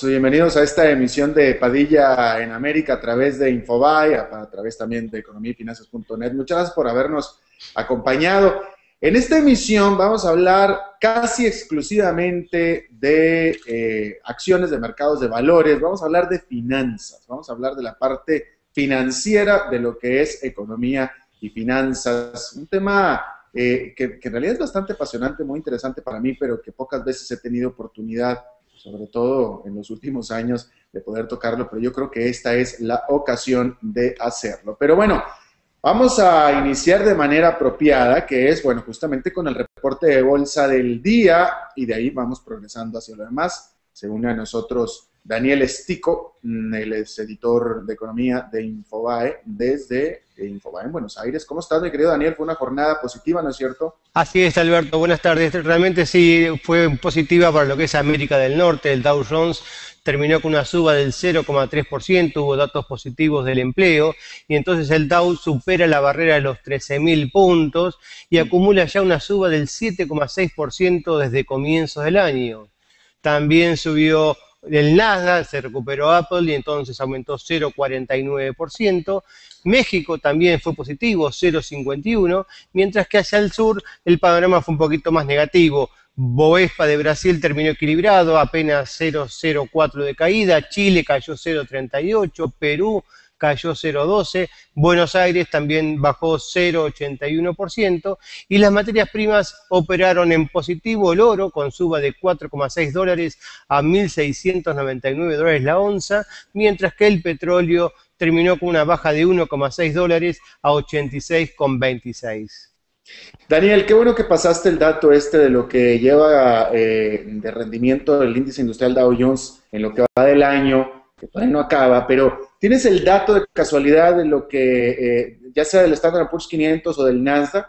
bienvenidos a esta emisión de Padilla en América a través de Infobae, a través también de economiayfinanzas.net. Muchas gracias por habernos acompañado. En esta emisión vamos a hablar casi exclusivamente de acciones de mercados de valores, vamos a hablar de finanzas, vamos a hablar de la parte financiera de lo que es economía y finanzas, un tema que en realidad es bastante apasionante, muy interesante para mí, pero que pocas veces he tenido oportunidad, sobre todo en los últimos años, de poder tocarlo, pero yo creo que esta es la ocasión de hacerlo. Pero bueno, vamos a iniciar de manera apropiada, que es, bueno, justamente con el reporte de bolsa del día, y de ahí vamos progresando hacia lo demás. Se une a nosotros Daniel Estico, el ex editor de economía de Infobae, desde Infobae en Buenos Aires. ¿Cómo estás, mi querido Daniel? Fue una jornada positiva, ¿no es cierto? Así es, Alberto. Buenas tardes. Realmente sí fue positiva para lo que es América del Norte. El Dow Jones terminó con una suba del 0,3%, hubo datos positivos del empleo y entonces el Dow supera la barrera de los 13.000 puntos y acumula ya una suba del 7,6% desde comienzos del año. También subió el Nasdaq, se recuperó Apple y entonces aumentó 0,49%. México también fue positivo, 0,51%, mientras que hacia el sur el panorama fue un poquito más negativo. Bovespa de Brasil terminó equilibrado, apenas 0,04 de caída, Chile cayó 0,38, Perú cayó 0,12, Buenos Aires también bajó 0,81% y las materias primas operaron en positivo, el oro con suba de 4,6 dólares a 1.699 dólares la onza, mientras que el petróleo terminó con una baja de 1,6 dólares a 86,26. Daniel, qué bueno que pasaste el dato este de lo que lleva de rendimiento el índice industrial Dow Jones en lo que va del año, que todavía no acaba, pero ¿tienes el dato de casualidad de lo que, ya sea del Standard and Poor's 500 o del Nasdaq?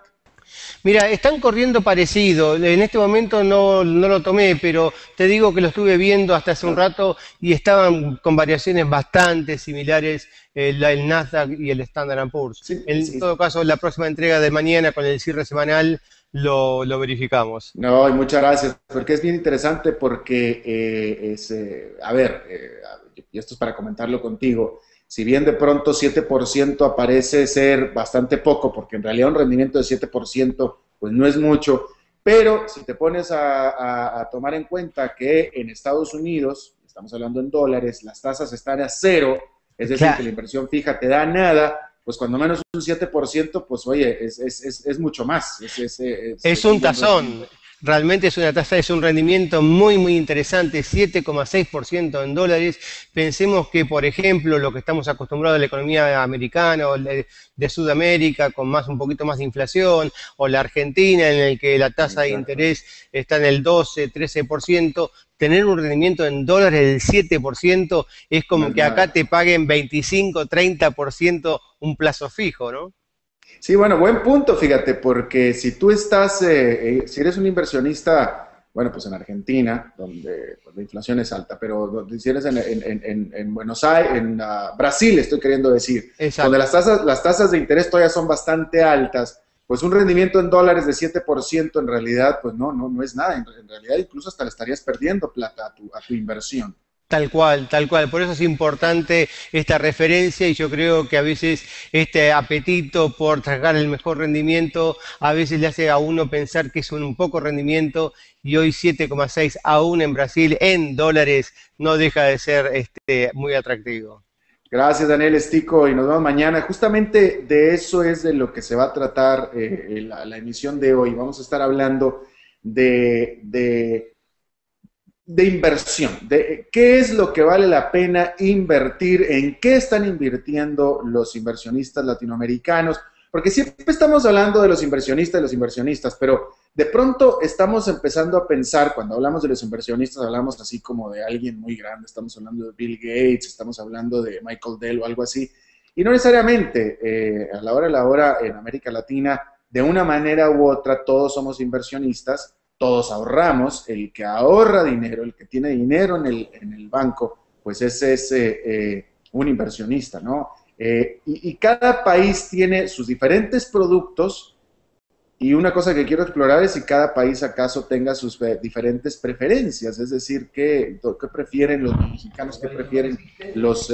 Mira, están corriendo parecido. En este momento no lo tomé, pero te digo que lo estuve viendo hasta hace un rato y estaban con variaciones bastante similares el Nasdaq y el Standard Poor's. Sí, En sí. todo caso, la próxima entrega de mañana con el cierre semanal lo verificamos. No, y muchas gracias, porque es bien interesante porque a ver, y esto es para comentarlo contigo, si bien de pronto 7% aparece ser bastante poco, porque en realidad un rendimiento de 7% pues no es mucho, pero si te pones a tomar en cuenta que en Estados Unidos, estamos hablando en dólares, las tasas están a cero, es decir, que Claro. la inversión fija te da nada, pues cuando menos un 7%, pues oye, es mucho más, Es es un un buen tazón, rendimiento. realmente es una tasa, es un rendimiento muy, muy interesante, 7,6% en dólares. Pensemos que, por ejemplo, lo que estamos acostumbrados a la economía americana o de Sudamérica, con más, un poquito más de inflación, o la Argentina, en el que la tasa de Exacto. interés está en el 12, 13%, tener un rendimiento en dólares del 7% es No como es que acá nada. te paguen 25, 30% un plazo fijo, ¿no? Sí, bueno, buen punto, fíjate, porque si tú estás, si eres un inversionista, bueno, pues en Argentina, donde pues, la inflación es alta, pero si eres en Buenos Aires, en Brasil, estoy queriendo decir, donde Exacto. las tasas de interés todavía son bastante altas, pues un rendimiento en dólares de 7% en realidad, pues no es nada, en realidad incluso hasta le estarías perdiendo plata a tu inversión. Tal cual, tal cual. Por eso es importante esta referencia y yo creo que a veces este apetito por sacar el mejor rendimiento a veces le hace a uno pensar que es un poco rendimiento y hoy 7,6 aún en Brasil en dólares no deja de ser muy atractivo. Gracias, Daniel Estico, y nos vemos mañana. Justamente de eso es de lo que se va a tratar la emisión de hoy. Vamos a estar hablando de, de, de inversión, de qué es lo que vale la pena invertir, en qué están invirtiendo los inversionistas latinoamericanos, porque siempre estamos hablando de los inversionistas, pero de pronto estamos empezando a pensar, cuando hablamos de los inversionistas, hablamos así como de alguien muy grande, estamos hablando de Bill Gates, estamos hablando de Michael Dell o algo así, y no necesariamente a la hora en América Latina, de una manera u otra, todos somos inversionistas, todos ahorramos, el que ahorra dinero, el que tiene dinero en el banco, pues ese es un inversionista, ¿no? Y cada país tiene sus diferentes productos Y una cosa que quiero explorar es si cada país acaso tenga sus diferentes preferencias, es decir, qué prefieren los mexicanos, qué prefieren los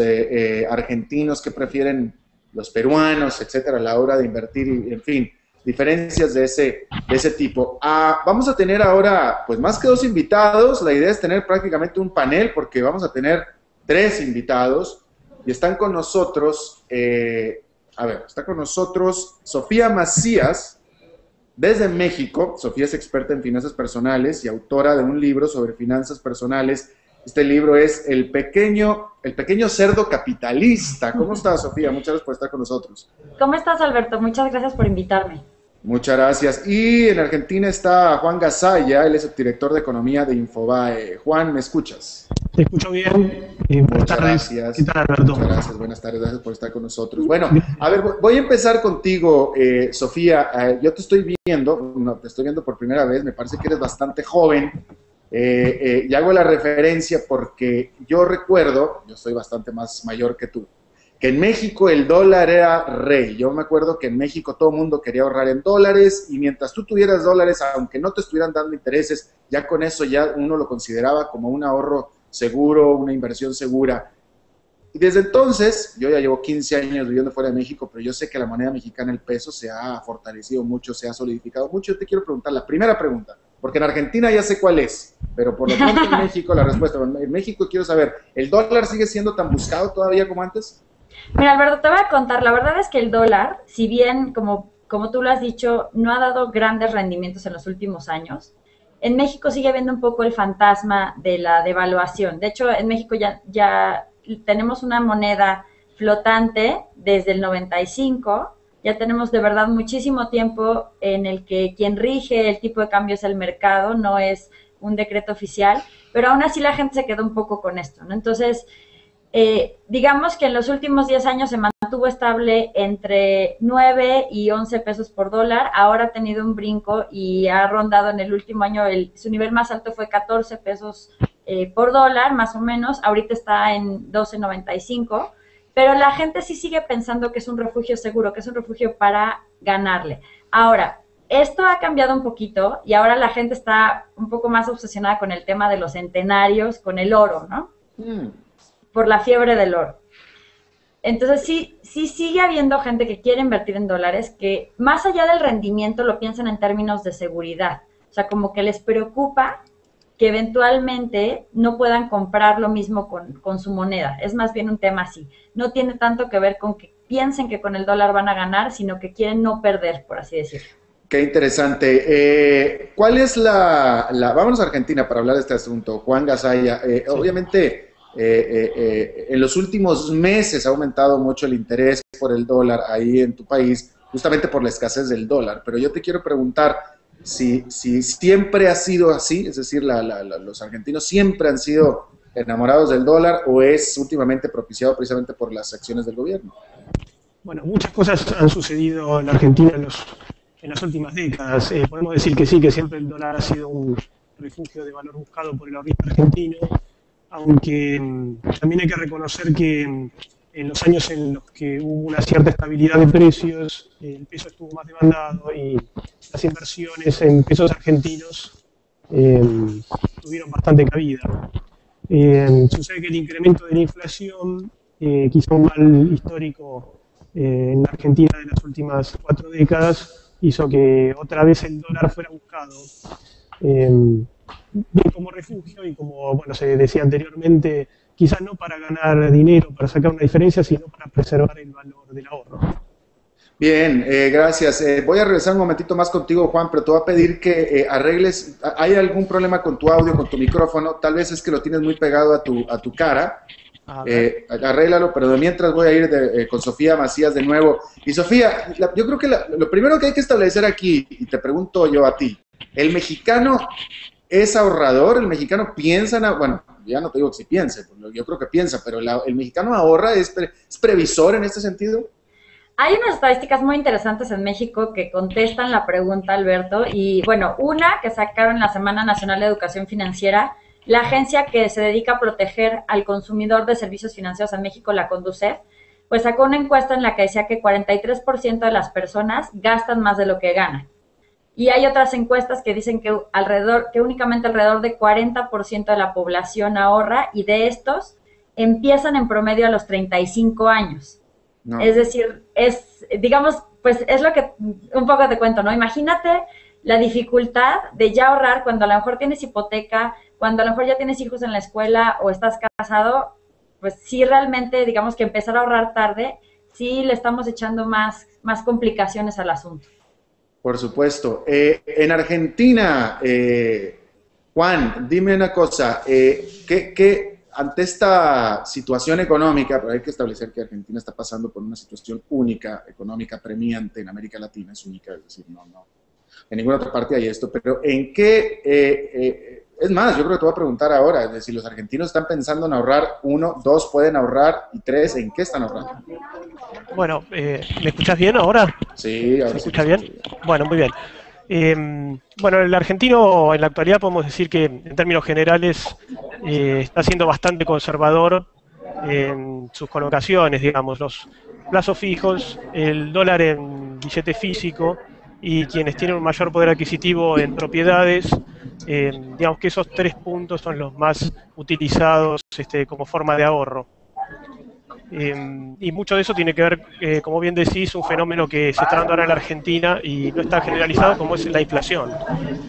argentinos, qué prefieren los peruanos, etcétera, a la hora de invertir, y, en fin, diferencias de ese tipo. Vamos a tener ahora, pues más que 2 invitados, la idea es tener prácticamente un panel, porque vamos a tener 3 invitados, y están con nosotros, está con nosotros Sofía Macías, desde México. Sofía es experta en finanzas personales y autora de un libro sobre finanzas personales. Este libro es El pequeño cerdo capitalista. ¿Cómo estás, Sofía? Muchas gracias por estar con nosotros. ¿Cómo estás, Alberto? Muchas gracias por invitarme. Muchas gracias. Y en Argentina está Juan Gasalla, él es el director de economía de Infobae. Juan, ¿me escuchas? Te escucho bien. Buenas tardes. Gracias. ¿Qué tal, Alberto? Muchas gracias, buenas tardes, gracias por estar con nosotros. Bueno, a ver, voy a empezar contigo, Sofía. Yo te estoy viendo por primera vez, me parece que eres bastante joven, y hago la referencia porque yo recuerdo, yo soy bastante más mayor que tú, que en México el dólar era rey. Yo me acuerdo que en México todo el mundo quería ahorrar en dólares, y mientras tú tuvieras dólares, aunque no te estuvieran dando intereses, ya con eso ya uno lo consideraba como un ahorro seguro, una inversión segura. Y desde entonces, yo ya llevo 15 años viviendo fuera de México, pero yo sé que la moneda mexicana, el peso, se ha fortalecido mucho, se ha solidificado mucho. Yo te quiero preguntar la primera pregunta, porque en Argentina ya sé cuál es, pero por lo pronto en México la respuesta. En México quiero saber, ¿el dólar sigue siendo tan buscado todavía como antes? Mira, Alberto, te voy a contar. La verdad es que el dólar, si bien, como tú lo has dicho, no ha dado grandes rendimientos en los últimos años, en México sigue habiendo un poco el fantasma de la devaluación. De hecho, en México ya tenemos una moneda flotante desde el 95. Ya tenemos de verdad muchísimo tiempo en el que quien rige el tipo de cambio es el mercado, no es un decreto oficial, pero aún así la gente se quedó un poco con esto, ¿no? Entonces, digamos que en los últimos 10 años se mantuvo estable entre 9 y 11 pesos por dólar. Ahora ha tenido un brinco y ha rondado en el último año, su nivel más alto fue 14 pesos por dólar, más o menos. Ahorita está en 12.95, pero la gente sí sigue pensando que es un refugio seguro, que es un refugio para ganarle. Ahora, esto ha cambiado un poquito y ahora la gente está un poco más obsesionada con el tema de los centenarios, con el oro, ¿no? Por la fiebre del oro. Entonces sí sigue habiendo gente que quiere invertir en dólares, que más allá del rendimiento lo piensan en términos de seguridad. O sea, como que les preocupa que eventualmente no puedan comprar lo mismo con su moneda. Es más bien un tema así. No tiene tanto que ver con que piensen que con el dólar van a ganar, sino que quieren no perder, por así decirlo. Qué interesante. ¿Cuál es vámonos a Argentina para hablar de este asunto, Juan Gasalla? Sí. Obviamente, en los últimos meses ha aumentado mucho el interés por el dólar ahí en tu país, justamente por la escasez del dólar. Pero yo te quiero preguntar si siempre ha sido así, es decir, los argentinos siempre han sido enamorados del dólar, o es últimamente propiciado precisamente por las acciones del gobierno. Bueno, muchas cosas han sucedido en Argentina en las últimas décadas. Podemos decir que sí, que siempre el dólar ha sido un refugio de valor buscado por el ahorrista argentino, aunque también hay que reconocer que en los años en los que hubo una cierta estabilidad de precios, el peso estuvo más demandado y las inversiones en pesos argentinos tuvieron bastante cabida. Sucede que el incremento de la inflación, quizá un mal histórico en la Argentina de las últimas 4 décadas, hizo que otra vez el dólar fuera buscado bien como refugio y, como bueno se decía anteriormente, quizás no para ganar dinero, para sacar una diferencia, sino para preservar el valor del ahorro. Bien, gracias. Voy a regresar un momentito más contigo, Juan, pero te voy a pedir que arregles. ¿Hay algún problema con tu audio, con tu micrófono? Tal vez es que lo tienes muy pegado a tu cara. Arréglalo, pero de mientras voy a ir con Sofía Macías de nuevo. Y Sofía, yo creo que lo primero que hay que establecer aquí, y te pregunto yo a ti, ¿el mexicano es ahorrador? ¿El mexicano piensa bueno, ya no te digo que si piense, yo creo que piensa, pero ¿el mexicano ahorra? ¿Es previsor en este sentido? Hay unas estadísticas muy interesantes en México que contestan la pregunta, Alberto, y bueno, una que sacaron en la Semana Nacional de Educación Financiera, la agencia que se dedica a proteger al consumidor de servicios financieros en México, la Conducef, pues sacó una encuesta en la que decía que 43% de las personas gastan más de lo que ganan. Y hay otras encuestas que dicen que únicamente alrededor de 40% de la población ahorra, y de estos empiezan en promedio a los 35 años. No. Es decir, digamos, pues es lo que un poco te cuento, ¿no? Imagínate la dificultad de ya ahorrar cuando a lo mejor tienes hipoteca, cuando a lo mejor ya tienes hijos en la escuela o estás casado. Pues sí, realmente, digamos que empezar a ahorrar tarde, sí le estamos echando más complicaciones al asunto. Por supuesto. En Argentina, Juan, dime una cosa, ¿qué ante esta situación económica, pero hay que establecer que Argentina está pasando por una situación única, económica, premiante en América Latina, es única, es decir, no, en ninguna otra parte hay esto, pero ¿en qué, es más, yo creo que te voy a preguntar ahora, es decir, los argentinos están pensando en ahorrar, 1, 2, pueden ahorrar, y 3, ¿en qué están ahorrando? Bueno, ¿me escuchás bien ahora? Sí, ahora ¿Me escuchás bien? Bueno, muy bien. Bueno, el argentino en la actualidad podemos decir que en términos generales está siendo bastante conservador en sus colocaciones, digamos, los plazos fijos, el dólar en billete físico y quienes tienen un mayor poder adquisitivo en propiedades, digamos que esos 3 puntos son los más utilizados como forma de ahorro. Y mucho de eso tiene que ver, como bien decís, un fenómeno que se está dando ahora en la Argentina y no está generalizado, como es la inflación.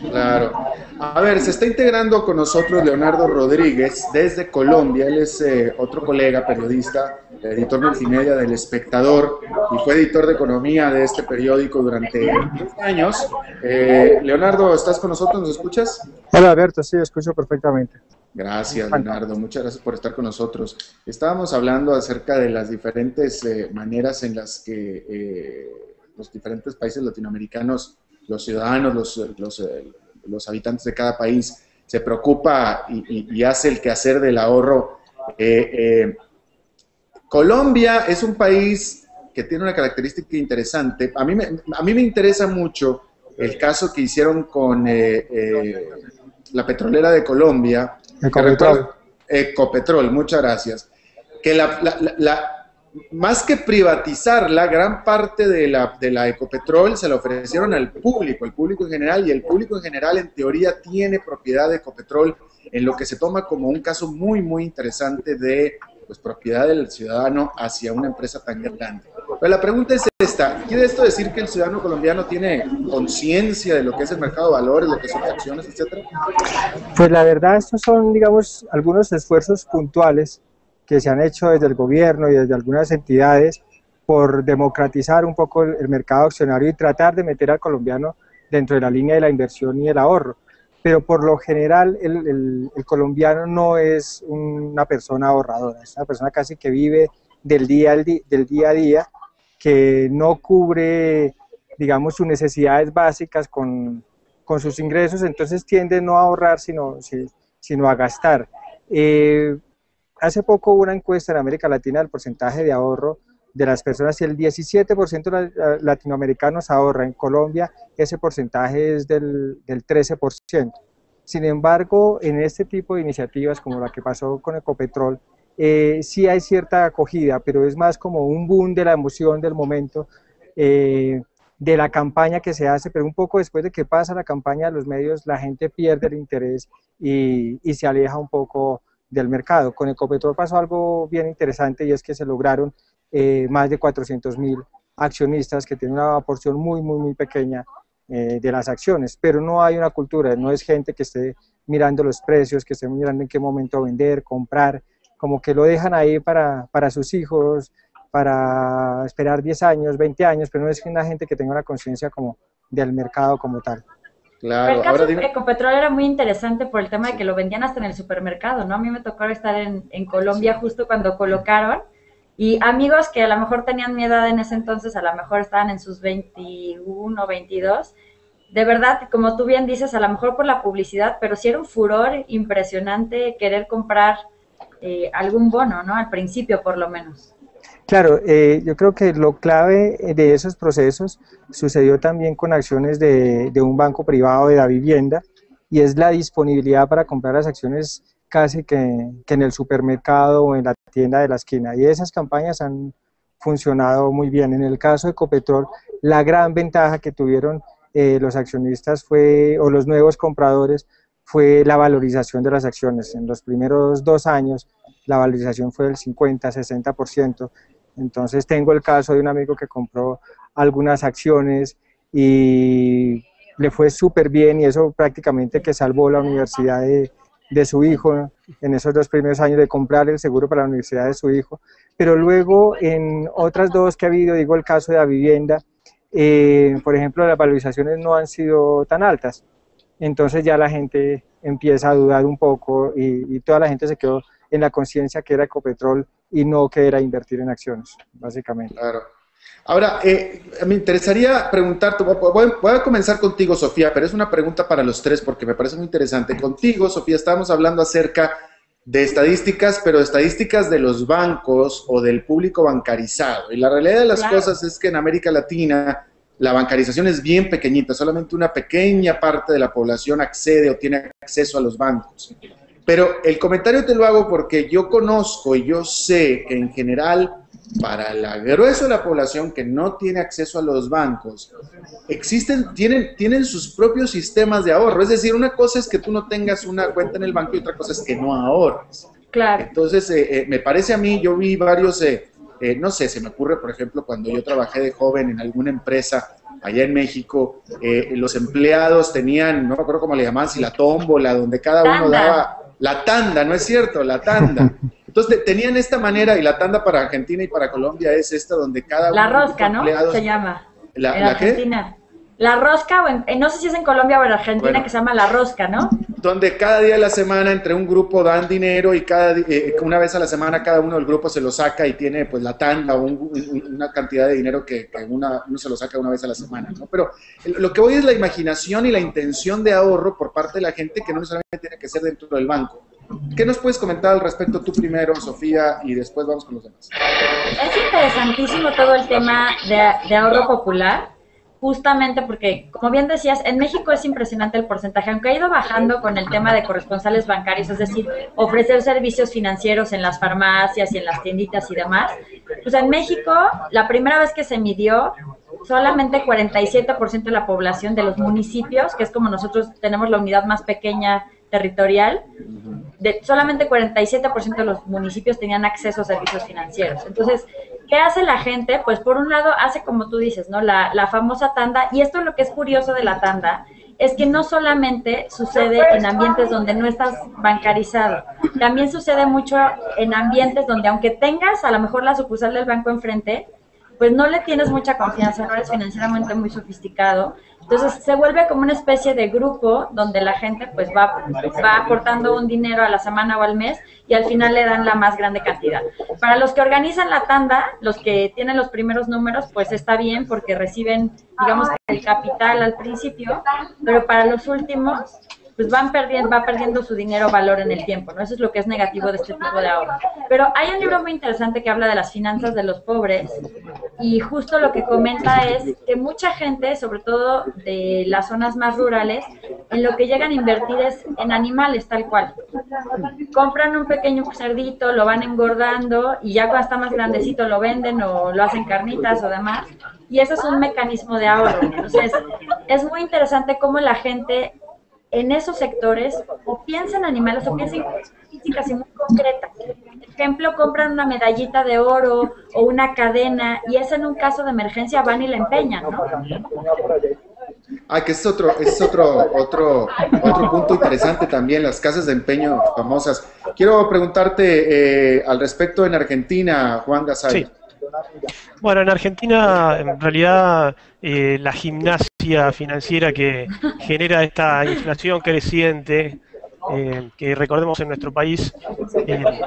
Claro. A ver, se está integrando con nosotros Leonardo Rodríguez desde Colombia. Él es otro colega, periodista, editor multimedia del Espectador y fue editor de economía de este periódico durante 10 años. Leonardo, ¿estás con nosotros? ¿Nos escuchas? Hola, Alberto, sí, escucho perfectamente. Gracias, Leonardo. Muchas gracias por estar con nosotros. Estábamos hablando acerca de las diferentes maneras en las que los diferentes países latinoamericanos, los ciudadanos, los habitantes de cada país, se preocupa y hace el quehacer del ahorro. Colombia es un país que tiene una característica interesante. A mí me interesa mucho el caso que hicieron con la petrolera de Colombia, Ecopetrol, muchas gracias. Que más que privatizarla, gran parte de la Ecopetrol se la ofrecieron al público, el público en general, y el público en general en teoría tiene propiedad de Ecopetrol, en lo que se toma como un caso muy, muy interesante de propiedad del ciudadano hacia una empresa tan grande. Pero la pregunta es esta: ¿quiere esto decir que el ciudadano colombiano tiene conciencia de lo que es el mercado de valores, lo que son acciones, etcétera? Pues la verdad, estos son, digamos, algunos esfuerzos puntuales que se han hecho desde el gobierno y desde algunas entidades por democratizar un poco el mercado accionario y tratar de meter al colombiano dentro de la línea de la inversión y el ahorro. Pero por lo general el colombiano no es una persona ahorradora, es una persona casi que vive del día a día, que no cubre, digamos, sus necesidades básicas con sus ingresos, entonces tiende no a ahorrar sino a gastar. Hace poco hubo una encuesta en América Latina del porcentaje de ahorro de las personas y el 17% de latinoamericanos ahorra. En Colombia ese porcentaje es del 13%. Sin embargo, en este tipo de iniciativas como la que pasó con Ecopetrol, sí hay cierta acogida, pero es más como un boom de la emoción del momento, de la campaña que se hace, pero un poco después de que pasa la campaña de los medios, la gente pierde el interés y se aleja un poco del mercado. Con Ecopetrol pasó algo bien interesante y es que se lograron más de 400.000 accionistas que tienen una porción muy, muy, muy pequeña de las acciones, pero no hay una cultura, no es gente que esté mirando los precios, que esté mirando en qué momento vender, comprar, como que lo dejan ahí para sus hijos, para esperar 10 años, 20 años, pero no es una gente que tenga una conciencia como del mercado como tal. Claro. El caso de Ecopetrol era muy interesante por el tema de que lo vendían hasta en el supermercado, ¿no? A mí me tocó estar en Colombia justo cuando colocaron, y amigos que a lo mejor tenían mi edad en ese entonces, a lo mejor estaban en sus 21, 22, de verdad, como tú bien dices, a lo mejor por la publicidad, pero sí era un furor impresionante querer comprar algún bono, ¿no? Al principio, por lo menos. Claro, yo creo que lo clave de esos procesos sucedió también con acciones de un banco privado de la vivienda, y es la disponibilidad para comprar las acciones casi que en el supermercado o en la tienda de la esquina, y esas campañas han funcionado muy bien. En el caso de Ecopetrol, la gran ventaja que tuvieron los accionistas o los nuevos compradores fue la valorización de las acciones. En los primeros 2 años la valorización fue del 50-60%. Entonces tengo el caso de un amigo que compró algunas acciones y le fue súper bien, y eso prácticamente que salvó la universidad de su hijo en esos 2 primeros años, de comprar el seguro para la universidad de su hijo. Pero luego en otras 2 que ha habido, digo el caso de la vivienda, por ejemplo, las valorizaciones no han sido tan altas. Entonces ya la gente empieza a dudar un poco y toda la gente se quedó en la conciencia que era Ecopetrol y no que era invertir en acciones, básicamente. Claro. Ahora, me interesaría preguntarte, voy a comenzar contigo, Sofía, pero es una pregunta para los 3 porque me parece muy interesante. Contigo, Sofía, estábamos hablando acerca de estadísticas, pero estadísticas de los bancos o del público bancarizado. Y la realidad de las cosas es que en América Latina la bancarización es bien pequeñita, solamente una pequeña parte de la población accede o tiene acceso a los bancos. Pero el comentario te lo hago porque yo conozco y yo sé que en general, para el grueso de la población que no tiene acceso a los bancos, tienen sus propios sistemas de ahorro. Es decir, una cosa es que tú no tengas una cuenta en el banco y otra cosa es que no ahorres. Claro. Entonces, me parece a mí, yo vi varios, no sé, se me ocurre, por ejemplo, cuando yo trabajé de joven en alguna empresa allá en México, los empleados tenían, no me acuerdo cómo le llamaban, si la tómbola, donde cada uno daba la tanda, ¿no es cierto? La tanda. Entonces tenían esta manera, y la tanda para Argentina y para Colombia es esta, donde cada la uno rosca, ¿no? Se llama. En Argentina. ¿Qué? La rosca, no sé si es en Colombia o en Argentina, bueno, que se llama la rosca, ¿no? Donde cada día de la semana entre un grupo dan dinero y una vez a la semana cada uno del grupo se lo saca y tiene pues la tanda o una cantidad de dinero que uno se lo saca una vez a la semana, ¿no? Pero lo que voy es la imaginación y la intención de ahorro por parte de la gente, que no necesariamente tiene que ser dentro del banco. ¿Qué nos puedes comentar al respecto tú primero, Sofía, y después vamos con los demás? Es interesantísimo todo el tema de ahorro popular, justamente porque, como bien decías, en México es impresionante el porcentaje, aunque ha ido bajando con el tema de corresponsales bancarios, es decir, ofrecer servicios financieros en las farmacias y en las tienditas y demás. Pues en México, la primera vez que se midió, solamente 47% de la población de los municipios, que es como nosotros tenemos la unidad más pequeña territorial, solamente 47% de los municipios tenían acceso a servicios financieros. Entonces, ¿qué hace la gente? Pues por un lado hace, como tú dices, ¿no? La famosa tanda, y esto es lo que es curioso de la tanda, es que no solamente sucede en ambientes donde no estás bancarizado, también sucede mucho en ambientes donde aunque tengas a lo mejor la sucursal del banco enfrente, pues no le tienes mucha confianza, no eres financieramente muy sofisticado. Entonces se vuelve como una especie de grupo donde la gente pues va aportando un dinero a la semana o al mes y al final le dan la más grande cantidad. Para los que organizan la tanda, los que tienen los primeros números, pues está bien porque reciben, digamos, el capital al principio, pero para los últimos pues va perdiendo su dinero valor en el tiempo, ¿no? Eso es lo que es negativo de este tipo de ahorro. Pero hay un libro muy interesante que habla de las finanzas de los pobres y justo lo que comenta es que mucha gente, sobre todo de las zonas más rurales, en lo que llegan a invertir es en animales tal cual. Compran un pequeño cerdito, lo van engordando y ya cuando está más grandecito lo venden o lo hacen carnitas o demás. Y eso es un mecanismo de ahorro. Entonces, es muy interesante cómo la gente en esos sectores o piensa en animales o piensa en cosas físicas y muy concretas. Por ejemplo, compran una medallita de oro o una cadena y eso en un caso de emergencia van y la empeñan, ¿no? Que es otro punto interesante también, las casas de empeño famosas. Quiero preguntarte al respecto en Argentina, Juan Gasay. Sí. Bueno, en Argentina, en realidad, la gimnasia financiera que genera esta inflación creciente, que recordemos en nuestro país,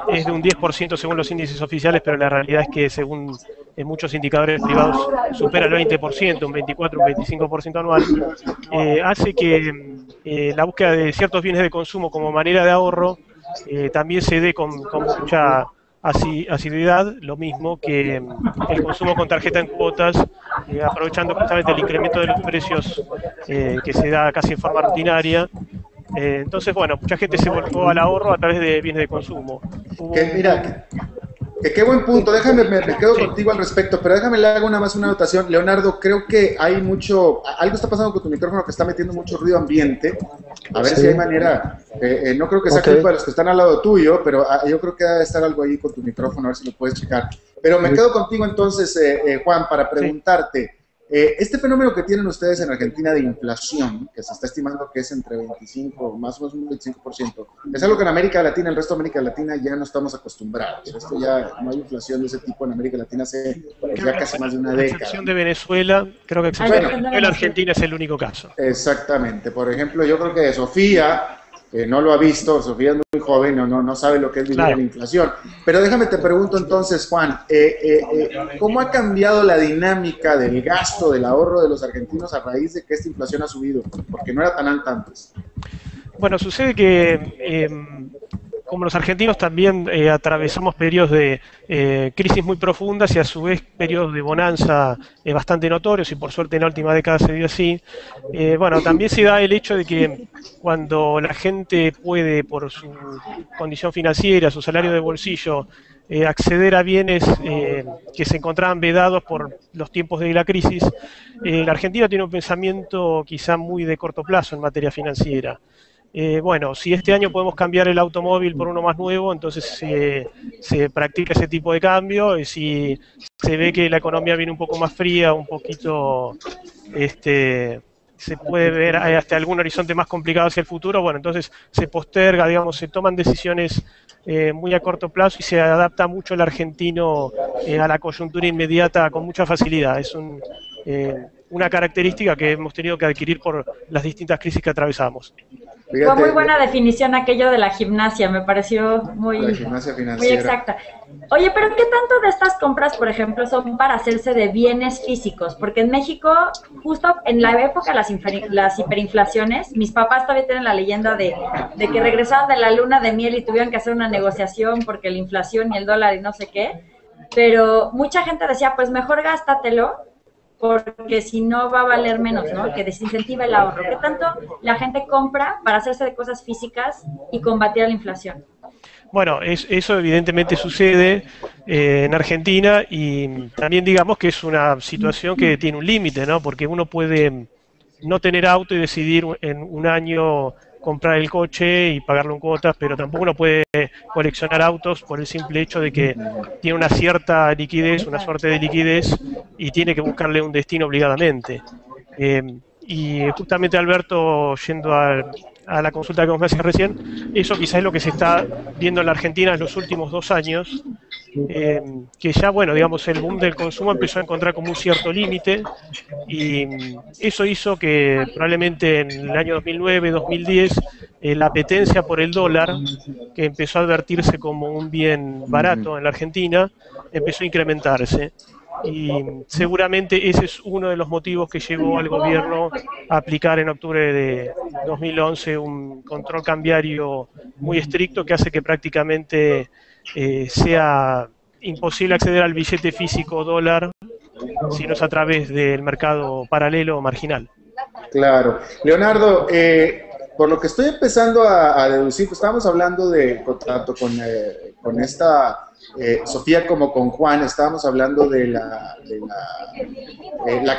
es de un 10% según los índices oficiales, pero la realidad es que según muchos indicadores privados supera el 20%, un 24, un 25% anual, hace que la búsqueda de ciertos bienes de consumo como manera de ahorro también se dé con mucha asiduidad, lo mismo que el consumo con tarjeta en cuotas, aprovechando justamente el incremento de los precios que se da casi en forma rutinaria. Entonces, bueno, mucha gente se volcó al ahorro a través de bienes de consumo. Que qué buen punto, déjame, me quedo contigo al respecto, pero déjame le hago una anotación. Leonardo, creo que hay algo está pasando con tu micrófono que está metiendo mucho ruido ambiente, a ver si hay manera, no creo que sea culpa de los que están al lado tuyo, pero yo creo que debe estar algo ahí con tu micrófono, a ver si lo puedes checar. Pero me quedo contigo entonces, Juan, para preguntarte, este fenómeno que tienen ustedes en Argentina de inflación, que se está estimando que es entre 25, más o menos un 25%, es algo que en América Latina, el resto de América Latina ya no estamos acostumbrados. Esto ya no hay inflación de ese tipo en América Latina hace ya casi más de una década. A excepción de Venezuela, creo que Venezuela, Argentina es el único caso. Exactamente. Por ejemplo, yo creo que Sofía no lo ha visto, Sofía es muy joven, no sabe lo que es vivir la inflación. Pero déjame te pregunto entonces, Juan, ¿cómo ha cambiado la dinámica del gasto, del ahorro de los argentinos a raíz de que esta inflación ha subido? Porque no era tan alta antes. Bueno, sucede que como los argentinos también atravesamos periodos de crisis muy profundas y a su vez periodos de bonanza bastante notorios, y por suerte en la última década se dio así. Bueno, también se da el hecho de que cuando la gente puede, por su condición financiera, su salario de bolsillo, acceder a bienes que se encontraban vedados por los tiempos de la crisis, la Argentina tiene un pensamiento quizá muy de corto plazo en materia financiera. Bueno, si este año podemos cambiar el automóvil por uno más nuevo, entonces se practica ese tipo de cambio. Y si se ve que la economía viene un poco más fría, un poquito, se puede ver hasta algún horizonte más complicado hacia el futuro, bueno, entonces se posterga, digamos, se toman decisiones muy a corto plazo y se adapta mucho el argentino a la coyuntura inmediata con mucha facilidad. Es una característica que hemos tenido que adquirir por las distintas crisis que atravesamos. Fue muy buena definición aquello de la gimnasia, me pareció muy exacta. Oye, pero ¿qué tanto de estas compras, por ejemplo, son para hacerse de bienes físicos? Porque en México, justo en la época de las hiperinflaciones, mis papás todavía tienen la leyenda de que regresaban de la luna de miel y tuvieron que hacer una negociación porque la inflación y el dólar y no sé qué, pero mucha gente decía, pues mejor gástatelo, porque si no va a valer menos, ¿no? Que desincentiva el ahorro. ¿Qué tanto la gente compra para hacerse de cosas físicas y combatir la inflación? Bueno, eso evidentemente sucede en Argentina, y también digamos que es una situación que tiene un límite, ¿no? Porque uno puede no tener auto y decidir en un año comprar el coche y pagarlo en cuotas, pero tampoco uno puede coleccionar autos por el simple hecho de que tiene una cierta liquidez, una suerte de liquidez, y tiene que buscarle un destino obligadamente. Y justamente, Alberto, yendo a la consulta que vos me hacías recién, eso quizás es lo que se está viendo en la Argentina en los últimos 2 años, que ya, bueno, digamos, el boom del consumo empezó a encontrar como un cierto límite, y eso hizo que probablemente en el año 2009, 2010, la apetencia por el dólar, que empezó a advertirse como un bien barato en la Argentina, empezó a incrementarse. Y seguramente ese es uno de los motivos que llevó al gobierno a aplicar en octubre de 2011 un control cambiario muy estricto que hace que prácticamente sea imposible acceder al billete físico dólar si no es a través del mercado paralelo o marginal. Claro. Leonardo, por lo que estoy empezando a deducir, pues estábamos hablando tanto con esta Sofía como con Juan, estábamos hablando de la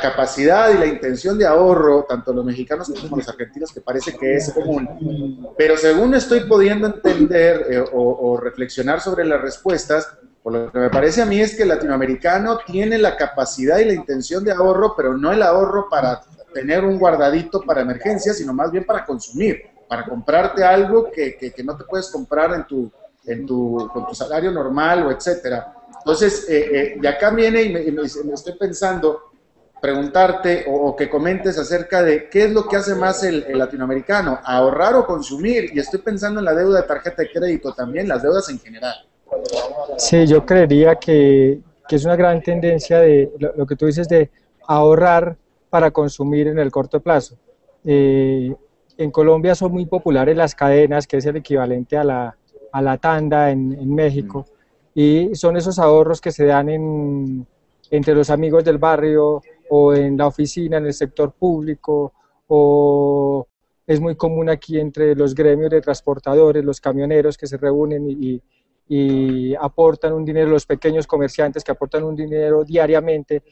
capacidad y la intención de ahorro, tanto los mexicanos como los argentinos, que parece que es común. Pero según estoy pudiendo entender o reflexionar sobre las respuestas, por lo que me parece a mí es que el latinoamericano tiene la capacidad y la intención de ahorro, pero no el ahorro para tener un guardadito para emergencias, sino más bien para consumir, para comprarte algo que no te puedes comprar con tu salario normal o etcétera. Entonces, y acá viene y me estoy pensando, preguntarte o que comentes acerca de qué es lo que hace más el latinoamericano, ahorrar o consumir, y estoy pensando en la deuda de tarjeta de crédito también, las deudas en general. Sí, yo creería que es una gran tendencia de lo que tú dices de ahorrar para consumir en el corto plazo. En Colombia son muy populares las cadenas, que es el equivalente a la tanda en México, y son esos ahorros que se dan entre los amigos del barrio o en la oficina, en el sector público, o es muy común aquí entre los gremios de transportadores, los camioneros que se reúnen y aportan un dinero, los pequeños comerciantes que aportan un dinero diariamente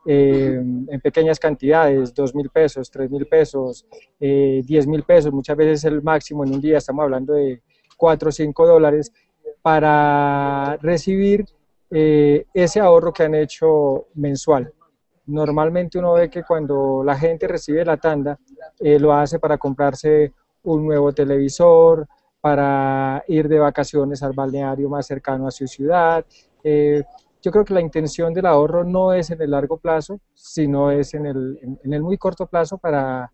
en pequeñas cantidades, 2.000 pesos, 3.000 pesos, 10.000 pesos, muchas veces el máximo en un día, estamos hablando de 4 o 5 dólares, para recibir ese ahorro que han hecho mensual. Normalmente uno ve que cuando la gente recibe la tanda, lo hace para comprarse un nuevo televisor, para ir de vacaciones al balneario más cercano a su ciudad. Yo creo que la intención del ahorro no es en el largo plazo, sino es en el muy corto plazo para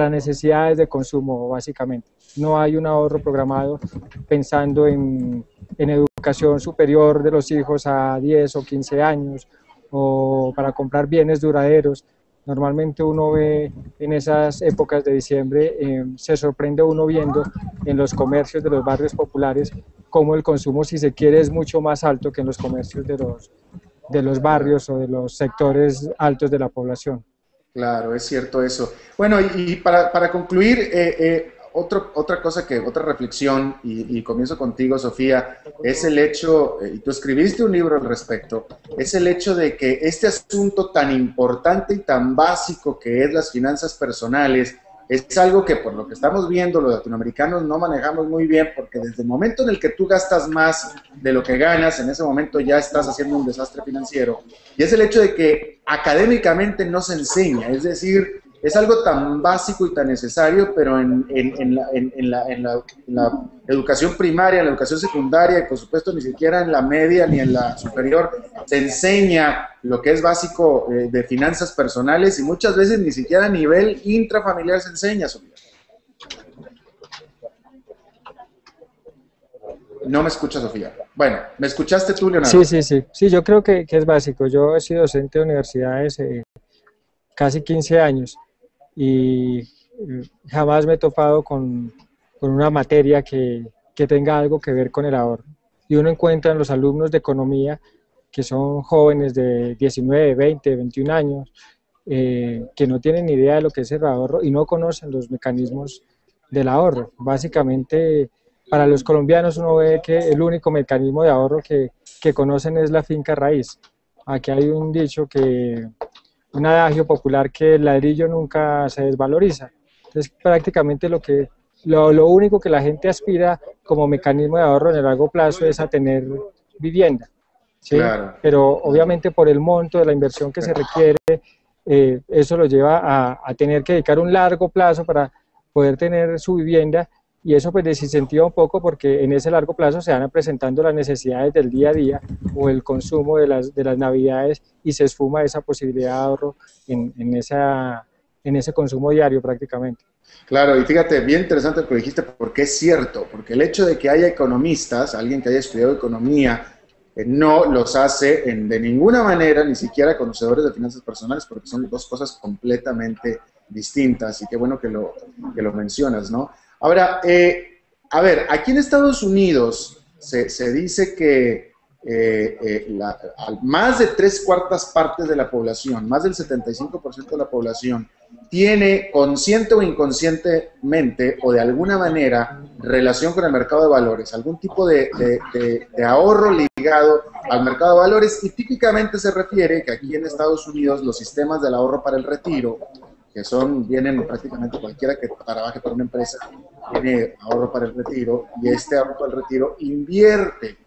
necesidades de consumo, básicamente. No hay un ahorro programado pensando en educación superior de los hijos a 10 o 15 años o para comprar bienes duraderos. Normalmente uno ve en esas épocas de diciembre, se sorprende uno viendo en los comercios de los barrios populares cómo el consumo, si se quiere, es mucho más alto que en los comercios de los barrios o de los sectores altos de la población. Claro, es cierto eso. Bueno, y para concluir, otra reflexión, y comienzo contigo, Sofía, es el hecho, y tú escribiste un libro al respecto, es el hecho de que este asunto tan importante y tan básico que es las finanzas personales, es algo que por lo que estamos viendo los latinoamericanos no manejamos muy bien, porque desde el momento en el que tú gastas más de lo que ganas, en ese momento ya estás haciendo un desastre financiero, y es el hecho de que académicamente no se enseña, es decir, es algo tan básico y tan necesario, pero en la educación primaria, en la educación secundaria, y por supuesto ni siquiera en la media ni en la superior, se enseña lo que es básico de finanzas personales, y muchas veces ni siquiera a nivel intrafamiliar se enseña, Sofía. No me escucha, Sofía. Bueno, ¿me escuchaste tú, Leonardo? Sí, yo creo que es básico. Yo he sido docente de universidades casi 15 años y jamás me he topado con una materia que tenga algo que ver con el ahorro. Y uno encuentra en los alumnos de economía, que son jóvenes de 19, 20, 21 años, que no tienen ni idea de lo que es el ahorro y no conocen los mecanismos del ahorro. Básicamente, para los colombianos uno ve que el único mecanismo de ahorro que conocen es la finca raíz. Aquí hay un dicho un adagio popular, que el ladrillo nunca se desvaloriza. Entonces, prácticamente lo único que la gente aspira como mecanismo de ahorro en el largo plazo es a tener vivienda, ¿sí? Claro. Pero obviamente por el monto de la inversión que se requiere, eso lo lleva a tener que dedicar un largo plazo para poder tener su vivienda, y eso pues desincentiva un poco, porque en ese largo plazo se van presentando las necesidades del día a día o el consumo de las navidades, y se esfuma esa posibilidad de ahorro en ese consumo diario prácticamente. Claro, y fíjate, bien interesante lo que dijiste, porque es cierto, porque el hecho de que haya economistas, alguien que haya estudiado economía, no los hace de ninguna manera, ni siquiera conocedores de finanzas personales, porque son dos cosas completamente distintas, y qué bueno que lo mencionas, ¿no? Ahora, a ver, aquí en Estados Unidos se dice que más de 3/4 partes de la población, más del 75% de la población, tiene consciente o inconscientemente o de alguna manera relación con el mercado de valores, algún tipo de ahorro ligado al mercado de valores, y típicamente se refiere que aquí en Estados Unidos los sistemas del ahorro para el retiro, que vienen prácticamente cualquiera que trabaje para una empresa, tiene ahorro para el retiro, y este ahorro para el retiro invierte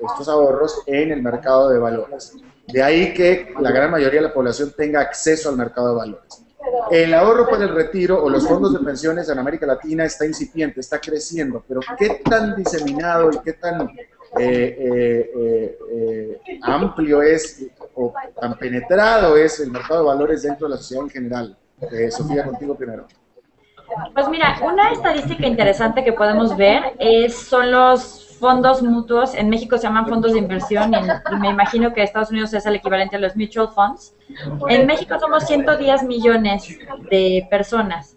estos ahorros en el mercado de valores. De ahí que la gran mayoría de la población tenga acceso al mercado de valores. El ahorro para el retiro o los fondos de pensiones en América Latina está incipiente, está creciendo, pero ¿qué tan diseminado y qué tan amplio es o tan penetrado es el mercado de valores dentro de la sociedad en general? Sofía, contigo primero. Pues mira, una estadística interesante que podemos ver son los fondos mutuos. En México se llaman fondos de inversión, y me imagino que en Estados Unidos es el equivalente a los mutual funds. En México somos 110 millones de personas,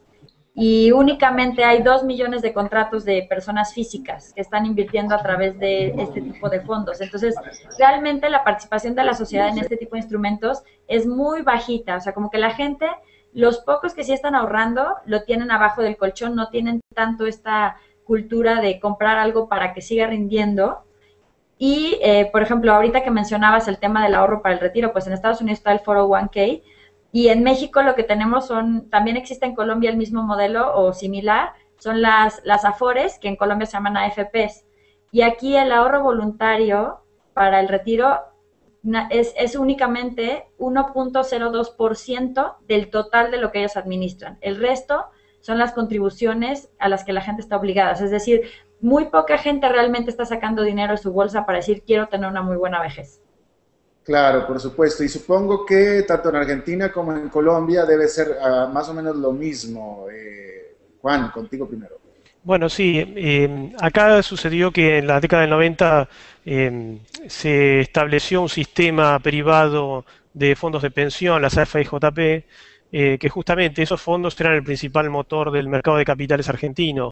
y únicamente hay 2 millones de contratos de personas físicas que están invirtiendo a través de este tipo de fondos. Entonces, realmente la participación de la sociedad en este tipo de instrumentos es muy bajita. O sea, como que la gente, los pocos que sí están ahorrando, lo tienen abajo del colchón, no tienen tanto esta cultura de comprar algo para que siga rindiendo. Y, por ejemplo, ahorita que mencionabas el tema del ahorro para el retiro, pues en Estados Unidos está el 401k y en México lo que tenemos son, también existe en Colombia el mismo modelo o similar, son las Afores, que en Colombia se llaman AFPs. Y aquí el ahorro voluntario para el retiro es únicamente 1.02% del total de lo que ellos administran. El resto son las contribuciones a las que la gente está obligada. Es decir, muy poca gente realmente está sacando dinero de su bolsa para decir quiero tener una muy buena vejez. Claro, por supuesto. Y supongo que tanto en Argentina como en Colombia debe ser más o menos lo mismo. Juan, contigo primero. Bueno, sí, acá sucedió que en la década del 90 se estableció un sistema privado de fondos de pensión, las AFIJP, que justamente esos fondos eran el principal motor del mercado de capitales argentino.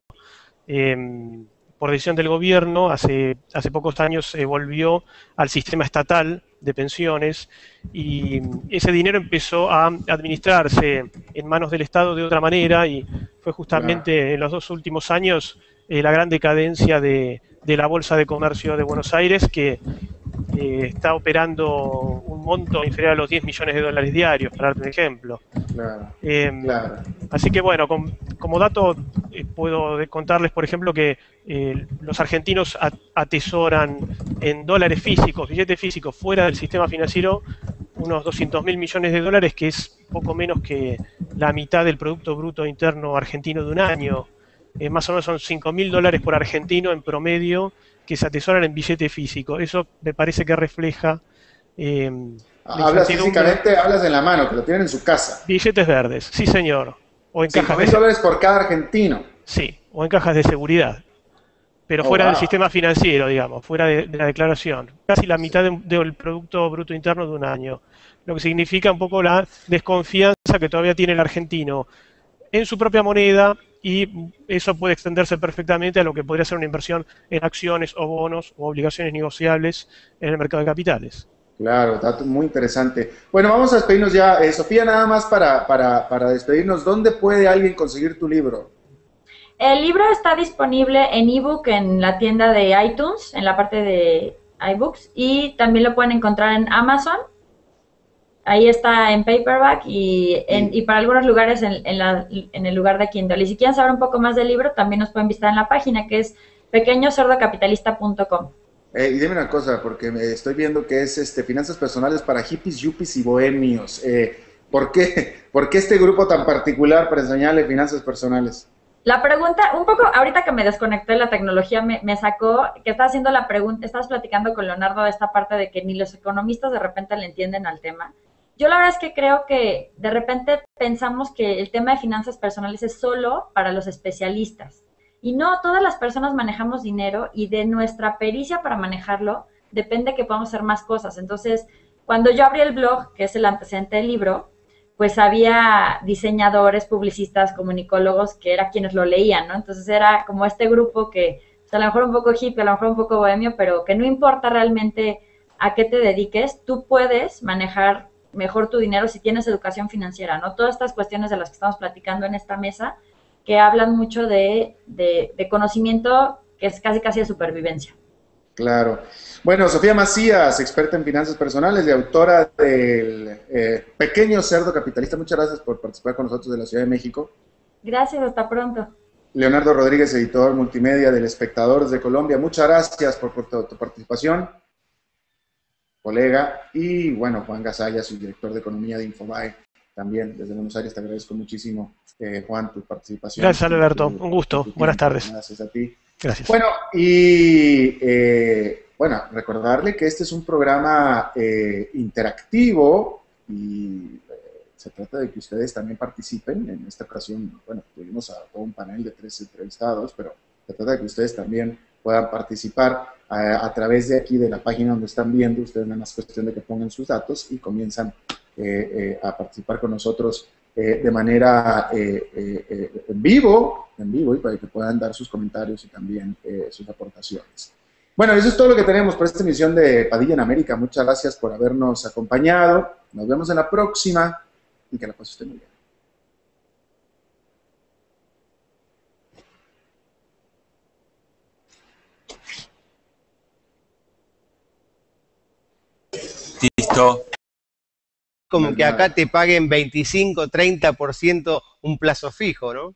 Por decisión del gobierno, hace pocos años se volvió al sistema estatal de pensiones y ese dinero empezó a administrarse en manos del Estado de otra manera y fue justamente en los 2 últimos años la gran decadencia de la Bolsa de Comercio de Buenos Aires, que está operando un monto inferior a los 10 millones de dólares diarios, para darte un ejemplo. Claro, claro. Así que bueno, como dato puedo contarles, por ejemplo, que los argentinos atesoran en dólares físicos, billetes físicos fuera del sistema financiero, unos 200.000 millones de dólares, que es poco menos que la mitad del Producto Bruto Interno argentino de un año. Más o menos son 5.000 dólares por argentino en promedio que se atesoran en billete físico. Eso me parece que refleja... hablas físicamente, hablas en la mano, que lo tienen en su casa. Billetes verdes, sí señor. O en cajas de $5.000 por cada argentino. Sí, o en cajas de seguridad. Pero fuera del sistema financiero, digamos, fuera de la declaración. Casi la mitad del Producto Bruto Interno de un año. Lo que significa un poco la desconfianza que todavía tiene el argentino en su propia moneda, y eso puede extenderse perfectamente a lo que podría ser una inversión en acciones o bonos o obligaciones negociables en el mercado de capitales. Claro, dato muy interesante. Bueno, vamos a despedirnos ya. Sofía, nada más para despedirnos, ¿dónde puede alguien conseguir tu libro? El libro está disponible en ebook en la tienda de iTunes, en la parte de iBooks, y también lo pueden encontrar en Amazon. Ahí está en paperback y para algunos lugares en el lugar de Kindle. Y si quieren saber un poco más del libro, también nos pueden visitar en la página, que es pequeñocerdocapitalista.com. Y dime una cosa, porque estoy viendo que es Finanzas Personales para Hippies, Yuppies y Bohemios. ¿Por qué este grupo tan particular para enseñarle finanzas personales? La pregunta, un poco, ahorita que me desconecté, la tecnología me sacó, que estaba haciendo la pregunta, estabas platicando con Leonardo de esta parte de que ni los economistas de repente le entienden al tema. Yo la verdad es que creo que de repente pensamos que el tema de finanzas personales es solo para los especialistas. Y no, todas las personas manejamos dinero y de nuestra pericia para manejarlo depende que podamos hacer más cosas. Entonces, cuando yo abrí el blog, que es el antecedente del libro, pues había diseñadores, publicistas, comunicólogos que eran quienes lo leían, ¿no? Entonces era como este grupo que, pues a lo mejor un poco hippie, a lo mejor un poco bohemio, pero que no importa realmente a qué te dediques, tú puedes manejar mejor tu dinero si tienes educación financiera, ¿no? Todas estas cuestiones de las que estamos platicando en esta mesa, que hablan mucho de conocimiento que es casi de supervivencia. Claro. Bueno, Sofía Macías, experta en finanzas personales y autora del Pequeño Cerdo Capitalista. Muchas gracias por participar con nosotros de la Ciudad de México. Gracias, hasta pronto. Leonardo Rodríguez, editor multimedia del Espectador de Colombia. Muchas gracias por tu participación, colega. Y bueno, Juan Gasalla, su director de Economía de Infobae, también desde Buenos Aires. Te agradezco muchísimo, Juan, tu participación. Gracias, Alberto. Un gusto. Buenas tardes. Gracias a ti. Gracias. Bueno, y recordarle que este es un programa interactivo y se trata de que ustedes también participen. En esta ocasión, bueno, tuvimos a todo un panel de 3 entrevistados, pero se trata de que ustedes también puedan participar a través de aquí, de la página donde están viendo. Ustedes nada más cuestión de que pongan sus datos y comienzan a participar con nosotros de manera en vivo y para que puedan dar sus comentarios y también sus aportaciones. Bueno, eso es todo lo que tenemos por esta emisión de Padilla en América. Muchas gracias por habernos acompañado. Nos vemos en la próxima y que la pase usted muy bien. esto. Como que acá te paguen 25, 30% un plazo fijo, ¿no?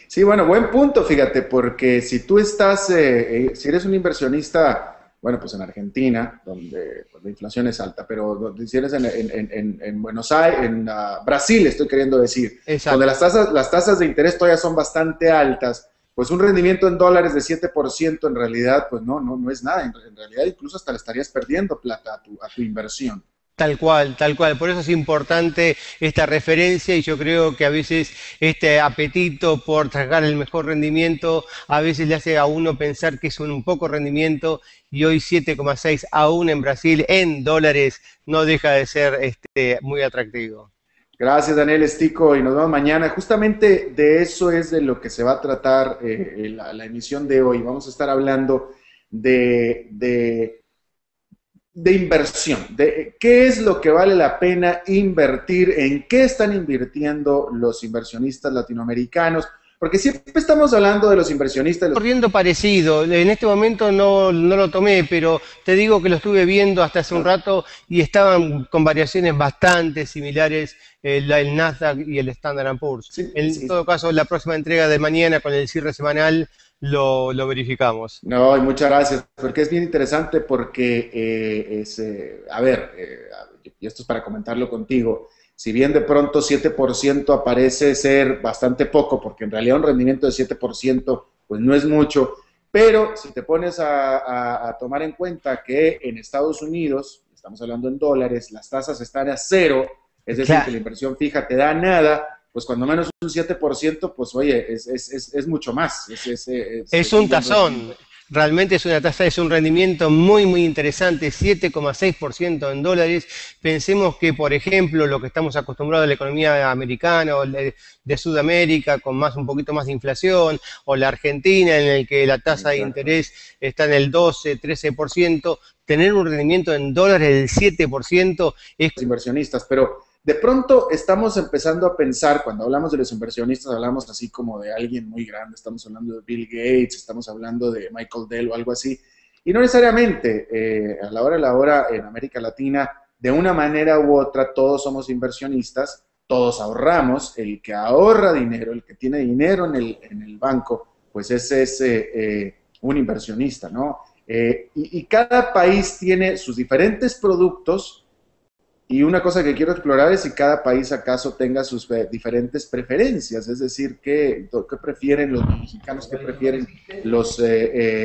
Sí, bueno, buen punto, fíjate, porque si tú estás, si eres un inversionista, bueno, pues en Argentina, donde pues, la inflación es alta, pero si eres en Buenos Aires, en Brasil, estoy queriendo decir, Exacto. donde las tasas de interés todavía son bastante altas, pues un rendimiento en dólares de 7% en realidad, pues no es nada, en realidad incluso hasta le estarías perdiendo plata a tu inversión. Tal cual, tal cual. Por eso es importante esta referencia y yo creo que a veces este apetito por sacar el mejor rendimiento a veces le hace a uno pensar que es un poco rendimiento y hoy 7,6 aún en Brasil en dólares no deja de ser muy atractivo. Gracias, Daniel Estico, y nos vemos mañana. Justamente de eso es de lo que se va a tratar la emisión de hoy. Vamos a estar hablando de inversión, de qué es lo que vale la pena invertir, en qué están invirtiendo los inversionistas latinoamericanos, porque siempre estamos hablando de los inversionistas. Corriendo parecido, en este momento no lo tomé, pero te digo que lo estuve viendo hasta hace un rato y estaban con variaciones bastante similares el Nasdaq y el Standard & Poor's. Sí, En todo caso, la próxima entrega de mañana con el cierre semanal lo verificamos. No, y muchas gracias, porque es bien interesante porque y esto es para comentarlo contigo, si bien de pronto 7% parece ser bastante poco, porque en realidad un rendimiento de 7% pues no es mucho, pero si te pones a tomar en cuenta que en Estados Unidos, estamos hablando en dólares, las tasas están a cero, es decir, Claro, que la inversión fija te da nada, pues cuando menos un 7%, pues oye, es mucho más. es un tazón. Realmente es una tasa, es un rendimiento muy, muy interesante, 7,6% en dólares. Pensemos que, por ejemplo, lo que estamos acostumbrados a la economía americana o de Sudamérica, con un poquito más de inflación, o la Argentina, en el que la tasa de Exacto. interés está en el 12, 13%, tener un rendimiento en dólares del 7% es... Los inversionistas, pero de pronto estamos empezando a pensar, cuando hablamos de los inversionistas, hablamos así como de alguien muy grande, estamos hablando de Bill Gates, estamos hablando de Michael Dell o algo así, y no necesariamente a la hora de la hora en América Latina, de una manera u otra, todos somos inversionistas, todos ahorramos, el que ahorra dinero, el que tiene dinero en el banco, pues ese es un inversionista, ¿no? Y cada país tiene sus diferentes productos. Y una cosa que quiero explorar es si cada país acaso tenga sus diferentes preferencias, es decir, qué prefieren los mexicanos, qué prefieren los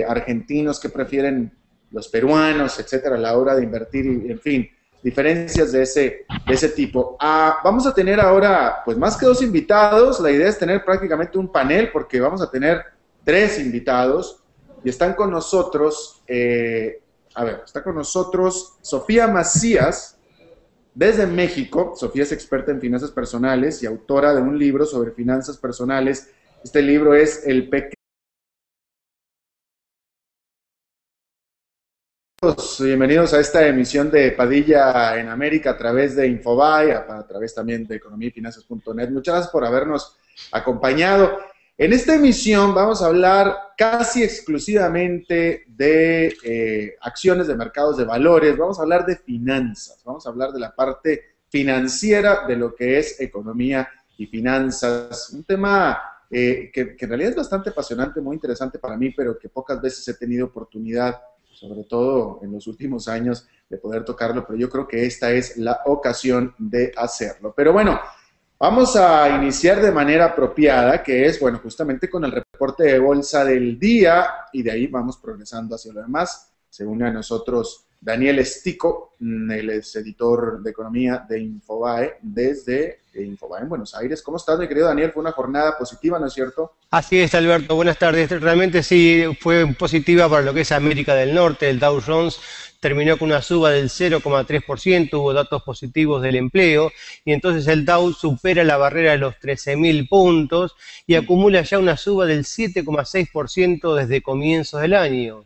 argentinos, qué prefieren los peruanos, etcétera, a la hora de invertir, y, en fin, diferencias de ese tipo. Vamos a tener ahora, pues más que dos invitados, la idea es tener prácticamente un panel, porque vamos a tener 3 invitados, y están con nosotros, está con nosotros Sofía Macías, desde México. Sofía es experta en finanzas personales y autora de un libro sobre finanzas personales. Este libro es El Pequeño. Bienvenidos a esta emisión de Padilla en América a través de Infobae, a través también de economía y finanzas.net. Muchas gracias por habernos acompañado. En esta emisión vamos a hablar casi exclusivamente de acciones de mercados de valores, vamos a hablar de finanzas, vamos a hablar de la parte financiera de lo que es economía y finanzas, un tema que en realidad es bastante apasionante, muy interesante para mí, pero que pocas veces he tenido oportunidad, sobre todo en los últimos años, de poder tocarlo, pero yo creo que esta es la ocasión de hacerlo. Pero bueno, vamos a iniciar de manera apropiada, que es, bueno, justamente con el reporte de bolsa del día, y de ahí vamos progresando hacia lo demás. Se une a nosotros Daniel Estico, él es editor de economía de Infobae, desde Infobae en Buenos Aires. ¿Cómo estás, mi querido Daniel? Fue una jornada positiva, ¿no es cierto? Así es, Alberto, buenas tardes. Realmente sí, fue positiva para lo que es América del Norte. El Dow Jones terminó con una suba del 0,3%, hubo datos positivos del empleo, y entonces el Dow supera la barrera de los 13.000 puntos y acumula ya una suba del 7,6% desde comienzos del año.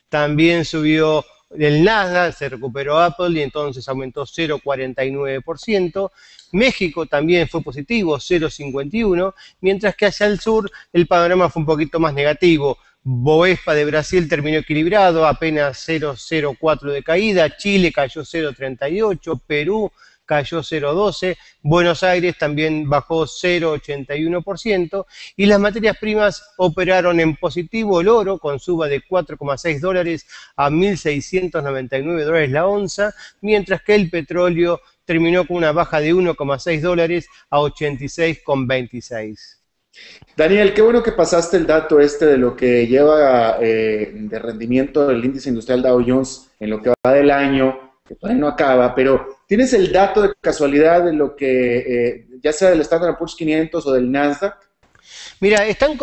También subió el Nasdaq, se recuperó Apple y entonces aumentó 0,49%. México también fue positivo, 0,51%, mientras que hacia el sur el panorama fue un poquito más negativo. Bovespa de Brasil terminó equilibrado, apenas 0,04 de caída. Chile cayó 0,38, Perú cayó 0,12, Buenos Aires también bajó 0,81% y las materias primas operaron en positivo. El oro con suba de 4,6 dólares a 1.699 dólares la onza, mientras que el petróleo terminó con una baja de 1,6 dólares a 86,26. Daniel, qué bueno que pasaste el dato de lo que lleva de rendimiento el índice industrial Dow Jones en lo que va del año, que todavía no acaba, pero ¿tienes el dato de casualidad de lo que, ya sea del Standard & Poor's 500 o del Nasdaq? Mira, están